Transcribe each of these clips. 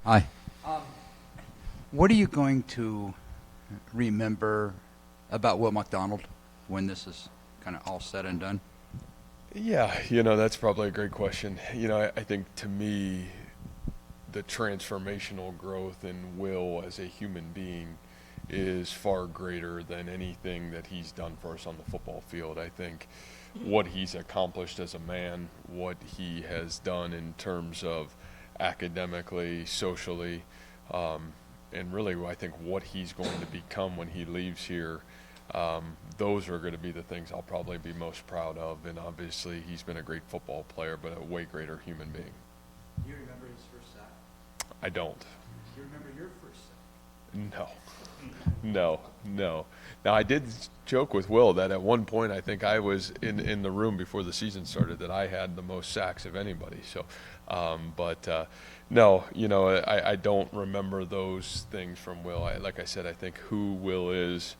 Hi. What are you going to remember about Will McDonald when this is kind of all said and done? Yeah, that's probably a great question. I think to me, the transformational growth in Will as a human being is far greater than anything that he's done for us on the football field. I think what he's accomplished as a man, what he has done in terms of academically, socially, and really I think what he's going to become when he leaves here, those are going to be the things I'll probably be most proud of. And obviously he's been a great football player, but a way greater human being. Do you remember his first sack? I don't. Do you remember your first sack? No. No. Now, I did joke with Will that at one point I think I was in the room before the season started that I had the most sacks of anybody. So, no, I don't remember those things from Will. Like I said, I think who Will is,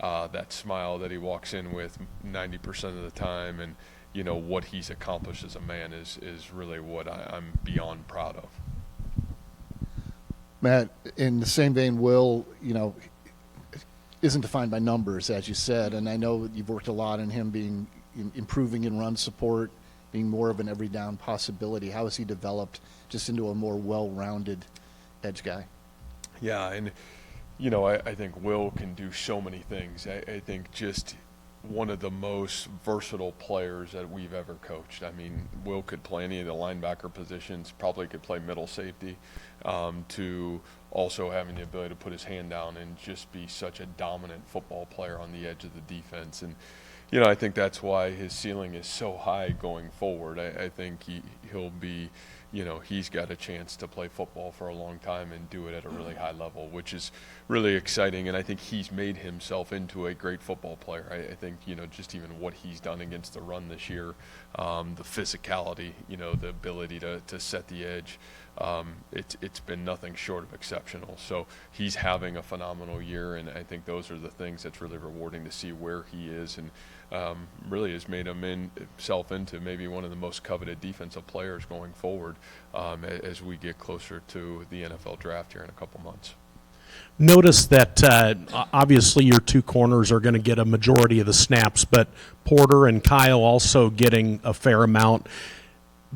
that smile that he walks in with 90% of the time, and, what he's accomplished as a man is really what I'm beyond proud of. Matt, in the same vein, Will, isn't defined by numbers, as you said, and I know you've worked a lot on him improving in run support, being more of an every down possibility. How has he developed just into a more well-rounded edge guy? Yeah, and I think Will can do so many things. I think just one of the most versatile players that we've ever coached. I mean, Will could play any of the linebacker positions, probably could play middle safety, to also having the ability to put his hand down and just be such a dominant football player on the edge of the defense. And, I think that's why his ceiling is so high going forward. I think he'll be, he's got a chance to play football for a long time and do it at a really high level, which is really exciting. And I think he's made himself into a great football player. I think, just even what he's done against the run this year, the physicality, the ability to set the edge, it's been nothing short of exceptional. So he's having a phenomenal year, and I think those are the things that's really rewarding to see where he is, and really has made himself into maybe one of the most coveted defensive players going forward, as we get closer to the NFL draft here in a couple months. Notice that obviously your two corners are going to get a majority of the snaps, but Porter and Kyle also getting a fair amount.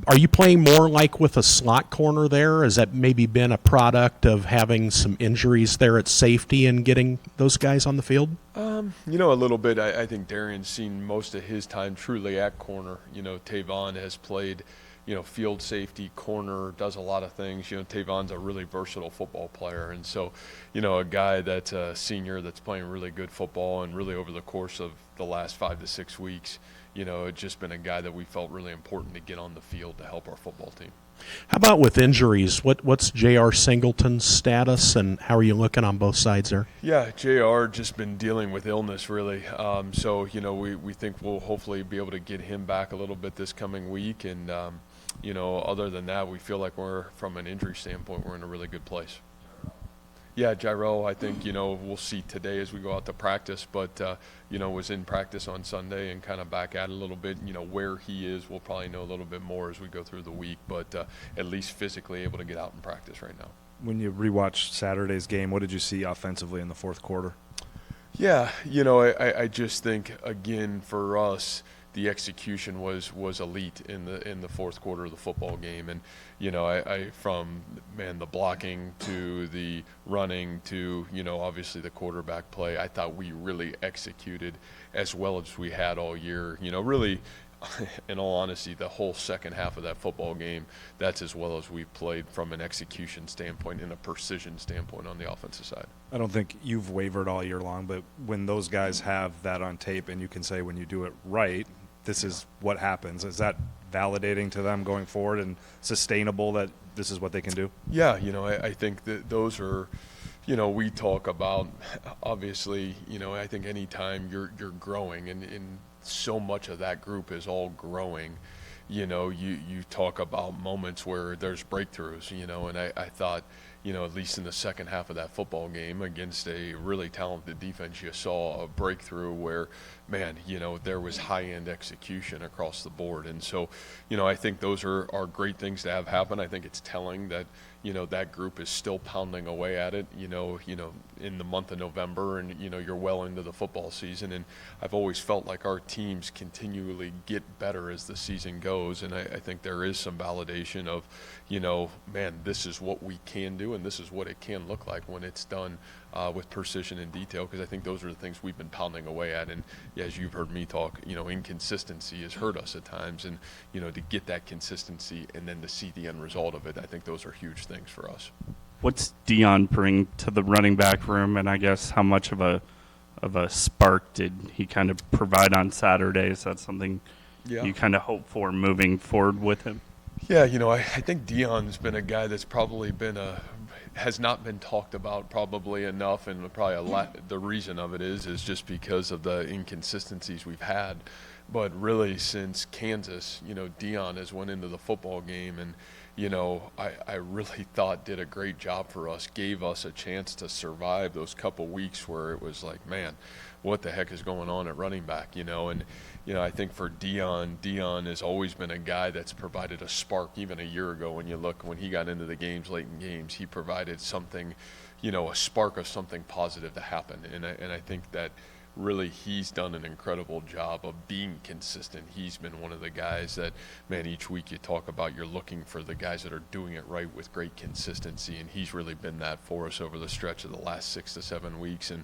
Are you playing more like with a slot corner there? Has that maybe been a product of having some injuries there at safety and getting those guys on the field? A little bit. I think Darian's seen most of his time truly at corner. Tavon has played, field safety, corner, does a lot of things. Tavon's a really versatile football player. And so, a guy that's a senior that's playing really good football, and really over the course of the last 5 to 6 weeks, it's just been a guy that we felt really important to get on the field to help our football team. How about with injuries? What's J.R. Singleton's status, and how are you looking on both sides there? Yeah, J.R. just been dealing with illness, really. So, we think we'll hopefully be able to get him back a little bit this coming week. And, other than that, we feel like from an injury standpoint, we're in a really good place. Yeah, Gyro, I think, we'll see today as we go out to practice, but, was in practice on Sunday and kind of back at it a little bit. Where he is, we'll probably know a little bit more as we go through the week, but at least physically able to get out and practice right now. When you rewatched Saturday's game, what did you see offensively in the fourth quarter? Yeah, I just think, again, for us, the execution was elite in the fourth quarter of the football game. And, from the blocking to the running to, obviously the quarterback play, I thought we really executed as well as we had all year. Really, in all honesty, the whole second half of that football game, that's as well as we've played from an execution standpoint and a precision standpoint on the offensive side. I don't think you've wavered all year long, but when those guys have that on tape and you can say when you do it right, this is what happens. Is that validating to them going forward and sustainable that this is what they can do? Yeah, I think that those are, we talk about, obviously, I think anytime you're growing and so much of that group is all growing, you talk about moments where there's breakthroughs, and I thought, at least in the second half of that football game against a really talented defense, you saw a breakthrough where, man, there was high-end execution across the board. And so, I think those are great things to have happen. I think it's telling that, that group is still pounding away at it, in the month of November, and, you're well into the football season. And I've always felt like our teams continually get better as the season goes. And I think there is some validation of, man, this is what we can do, and this is what it can look like when it's done with precision and detail, because I think those are the things we've been pounding away at. And as you've heard me talk, inconsistency has hurt us at times, and to get that consistency and then to see the end result of it, I think those are huge things for us. What's Dion bring to the running back room, and I guess how much of a spark did he kind of provide on Saturday? Is that something you kind of hope for moving forward with him? Yeah, I think Dion's been a guy that's probably has not been talked about probably enough, and probably the reason of it is just because of the inconsistencies we've had. But really, since Kansas, Dion has went into the football game, and I really thought did a great job for us, gave us a chance to survive those couple weeks where it was like, man, what the heck is going on at running back, and I think for Dion has always been a guy that's provided a spark. Even a year ago, when you look, when he got into the games, late in games, he provided something, a spark of something positive to happen. And I think that really he's done an incredible job of being consistent. He's been one of the guys that, man, each week you talk about, you're looking for the guys that are doing it right with great consistency, and he's really been that for us over the stretch of the last 6 to 7 weeks. And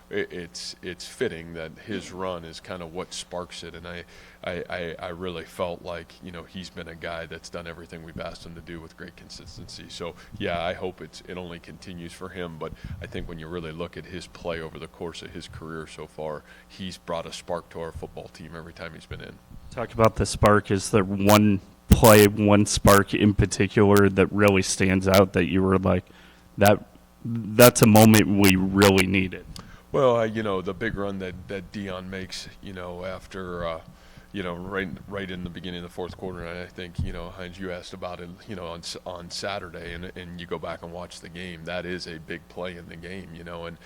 it's fitting that his run is kind of what sparks it, and I really felt like he's been a guy that's done everything we've asked him to do with great consistency. So yeah, I hope it only continues for him. But I think when you really look at his play over the course of his career so far, he's brought a spark to our football team every time he's been in. Talk about the spark. Is there one play, one spark in particular that really stands out that you were like, that's a moment we really needed? Well, the big run that Dion makes, after right in the beginning of the fourth quarter, and I think Hines, you asked about it, on Saturday, and you go back and watch the game. That is a big play in the game, and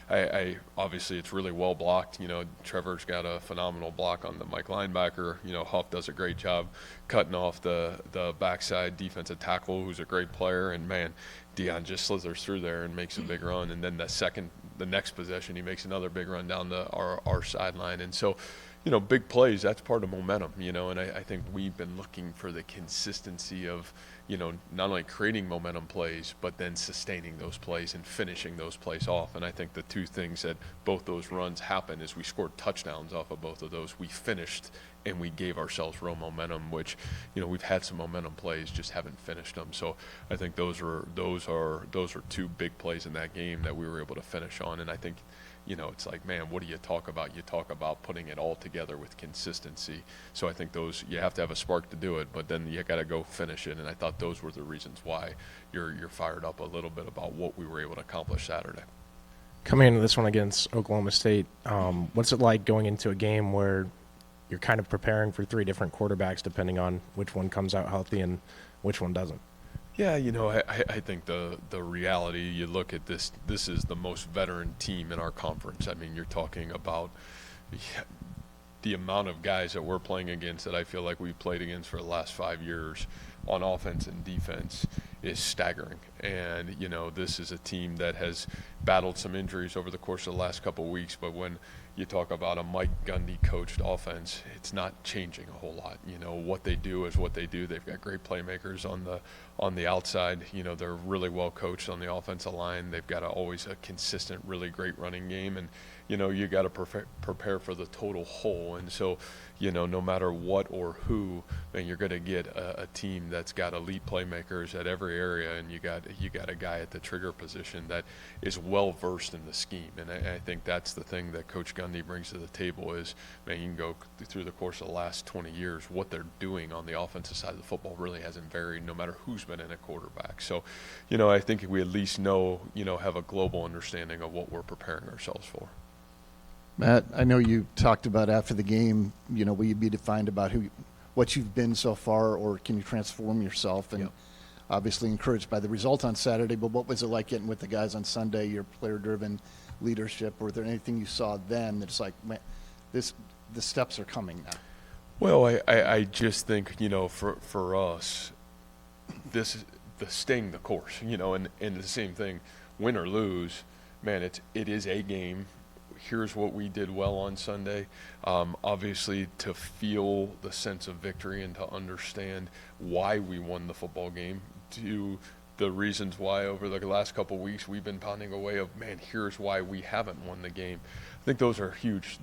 I obviously it's really well blocked. Trevor's got a phenomenal block on the Mike linebacker. Huff does a great job cutting off the backside defensive tackle, who's a great player, and man, Dion just slithers through there and makes a big run. And then the next possession, he makes another big run down our sideline. And so, big plays, that's part of momentum, and I think we've been looking for the consistency of, not only creating momentum plays, but then sustaining those plays and finishing those plays off. And I think the two things that both those runs happened is we scored touchdowns off of both of those. We finished and we gave ourselves real momentum, which, we've had some momentum plays, just haven't finished them. So I think those are two big plays in that game that we were able to finish on. And I think, it's like, man, what do you talk about? You talk about putting it all together with consistency. So I think those, you have to have a spark to do it, but then you got to go finish it. And I thought those were the reasons why you're fired up a little bit about what we were able to accomplish Saturday. Coming into this one against Oklahoma State, what's it like going into a game where you're kind of preparing for 3 different quarterbacks depending on which one comes out healthy and which one doesn't? Yeah, I think the reality, you look at this is the most veteran team in our conference. I mean, you're talking about the amount of guys that we're playing against that I feel like we've played against for the last 5 years on offense and defense is staggering. And, this is a team that has battled some injuries over the course of the last couple of weeks, but when you talk about a Mike Gundy coached offense, it's not changing a whole lot. What they do is what they do. They've got great playmakers on the outside. They're really well coached on the offensive line. They've got always a consistent, really great running game, and you got to prepare for the total whole. And so, no matter what or who, then you're going to get a team that's got elite playmakers at every area, and you got a guy at the trigger position that is well versed in the scheme. And I think that's the thing that Coach Gundy brings to the table is, man, you can go through the course of the last 20 years, what they're doing on the offensive side of the football really hasn't varied, no matter who's been in a quarterback. So, I think we at least have a global understanding of what we're preparing ourselves for. Matt, I know you talked about after the game, will you be defined about what you've been so far, or can you transform yourself? And obviously encouraged by the result on Saturday, but what was it like getting with the guys on Sunday, your player-driven leadership? Or was there anything you saw then that's like, man, the steps are coming now. Well, I just think, for us, this is staying the course, and the same thing, win or lose, man, it is a game. Here's what we did well on Sunday. Obviously, to feel the sense of victory and to understand why we won the football game, to the reasons why over the last couple of weeks we've been pounding away of, man, here's why we haven't won the game. I think those are huge,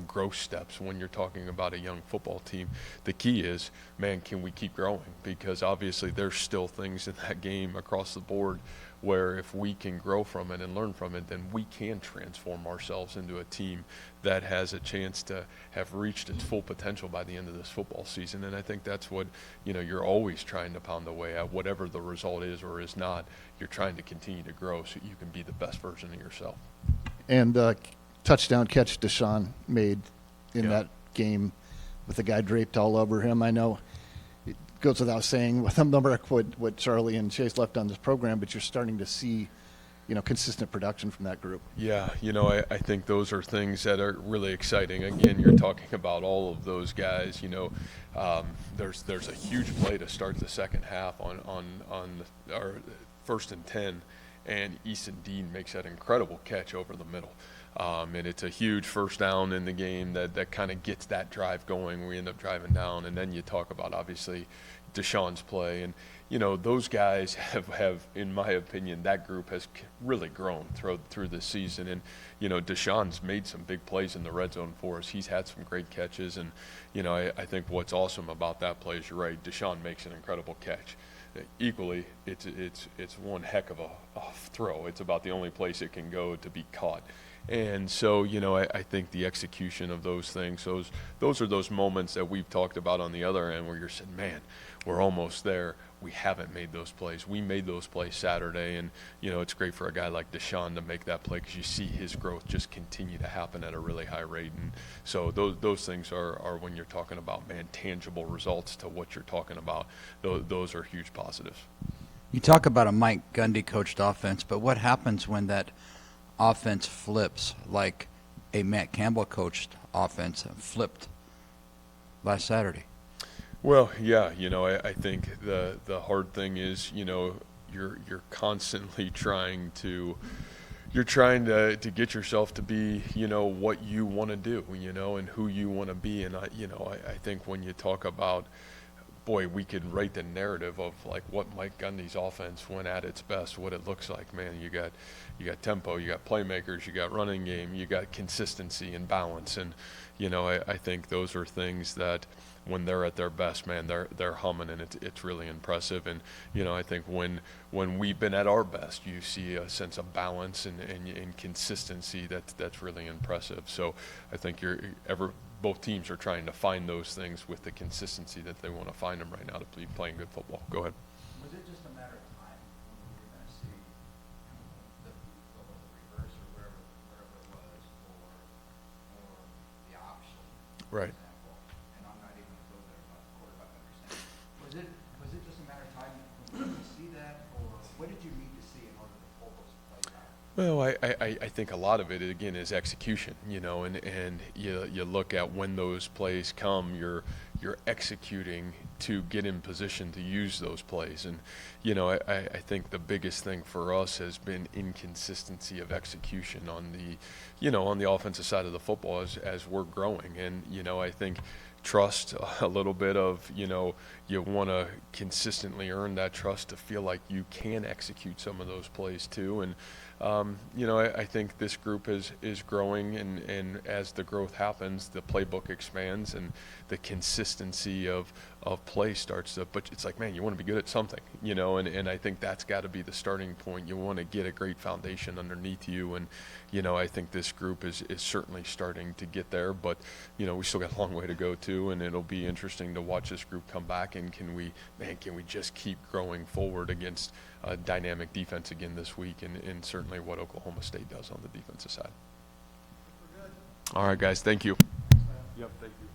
growth steps when you're talking about a young football team. The key is, man, can we keep growing? Because obviously there's still things in that game across the board where if we can grow from it and learn from it, then we can transform ourselves into a team that has a chance to have reached its full potential by the end of this football season. And I think that's what, you're always trying to pound away at. Whatever the result is or is not, you're trying to continue to grow so you can be the best version of yourself. And touchdown catch Deshaun made in that game with the guy draped all over him. I know it goes without saying with what Charlie and Chase left on this program, but you're starting to see, consistent production from that group. Yeah, I think those are things that are really exciting. Again, you're talking about all of those guys. There's a huge play to start the second half on our 1st and 10. And Easton Dean makes that incredible catch over the middle. And it's a huge first down in the game that kind of gets that drive going. We end up driving down. And then you talk about, obviously, Deshaun's play. And, those guys have, in my opinion, that group has really grown through this season. And, Deshaun's made some big plays in the red zone for us. He's had some great catches. And, I think what's awesome about that play is, you're right, Deshaun makes an incredible catch. Equally, it's one heck of a throw. It's about the only place it can go to be caught. And so, I think the execution of those things, those are those moments that we've talked about on the other end where you're saying, man, we're almost there. We haven't made those plays. We made those plays Saturday, and, it's great for a guy like Deshaun to make that play because you see his growth just continue to happen at a really high rate. And so those things are when you're talking about, man, tangible results to what you're talking about, those are huge positives. You talk about a Mike Gundy coached offense, but what happens when that offense flips like a Matt Campbell coached offense flipped last Saturday? Well, yeah, I think the hard thing is, you're constantly trying to get yourself to be, what you want to do, and who you want to be. And I think when you talk about, boy, we could write the narrative of like what Mike Gundy's offense when at its best, what it looks like, man. You got tempo, you got playmakers, you got running game, you got consistency and balance. And, I think those are things that when they're at their best, man, they're humming, and it's really impressive. And, I think when we've been at our best, you see a sense of balance and consistency that's really impressive. So I think both teams are trying to find those things with the consistency that they want to find them right now to be playing good football. Go ahead. Was it just a matter of time when we were going to see the reverse or whatever it was, or the option? Right. For example, and I'm not even going to go there about the quarterback understanding. Was it just a matter of time when we see that, or what did you need to see in order to pull those plays out? Well, I think a lot of it, again, is execution, and you look at when those plays come, you're executing to get in position to use those plays. And, I think the biggest thing for us has been inconsistency of execution on the offensive side of the football as we're growing. And, I think trust a little bit of, you want to consistently earn that trust to feel like you can execute some of those plays too. And, I think this group is growing, and as the growth happens, the playbook expands and the consistency of play starts to, but it's like, man, you want to be good at something, and I think that's got to be the starting point. You want to get a great foundation underneath you, and, I think this group is certainly starting to get there, but, we still got a long way to go too, and it'll be interesting to watch this group come back, and can we just keep growing forward against a dynamic defense again this week, and certainly what Oklahoma State does on the defensive side. All right, guys, thank you. Yep, thank you.